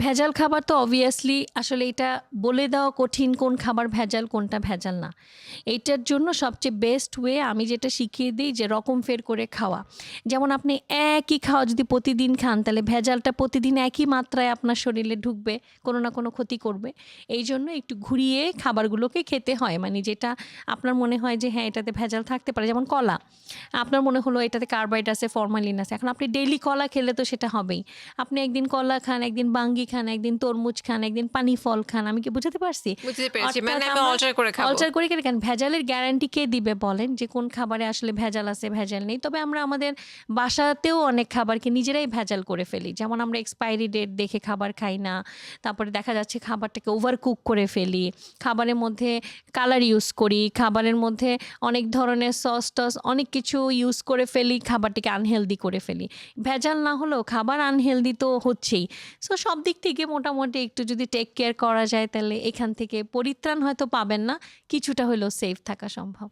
ভেজাল খাবার তো অবভিয়াসলি আসলে এটা বলে দেওয়া কঠিন কোন খাবার ভেজাল কোনটা ভেজাল না। এইটার জন্য সবচেয়ে বেস্ট ওয়ে আমি যেটা শিখিয়ে দিই যে রকম ফের করে খাওয়া। যেমন আপনি একই খাওয়া যদি প্রতিদিন খান তাহলে ভেজালটা প্রতিদিন একই মাত্রায় আপনার শরীরে ঢুকবে, কোনো না কোনো ক্ষতি করবে। এই জন্য একটু ঘুরিয়ে খাবারগুলোকে খেতে হয়। মানে যেটা আপনার মনে হয় যে হ্যাঁ এটাতে ভেজাল থাকতে পারে, যেমন কলা। আপনার মনে হলো এটাতে কার্বাইড আছে, ফরমালিন আছে। এখন আপনি ডেইলি কলা খেলে তো সেটা হবেই। আপনি একদিন কলা খান, একদিন বাঙ্গি খান, একদিন তরমুজ খান, একদিন পানি ফল খান। আমি কি বুঝাতে পারছি? বুঝতে পেরেছি। অর্থাৎ মানে আমি আমরা অল্টার করে খাবো। অল্টার করে খেলে কেন ভেজালের গ্যারান্টি কে দিবে বলেন যে কোন খাবারে আসলে ভেজাল আছে ভেজাল নেই। তবে আমরা আমাদের বাসাতেও অনেক খাবারকে নিজেরাই ভেজাল করে ফেলি। যেমন আমরা এক্সপায়ারি ডেট দেখে খাবার খাই না। তারপরে দেখা যাচ্ছে খাবারটাকে ওভার কুক করে ফেলি। খাবারের মধ্যে কালার ইউজ করি। খাবারের মধ্যে অনেক ধরনের সস-টস অনেক কিছু ইউজ করে ফেলি। খাবারটিকে আনহেলদি করে ফেলি। ভেজাল না হলেও খাবার আনহেলদি তো হচ্ছেই। সো সব দিক থেকে মোটামুটি একটু যদি টেক কেয়ার করা যায় তাহলে এখান থেকে পরিত্রাণ হয়তো পাবেন না, কিছুটা হলেও সেফ থাকা সম্ভব।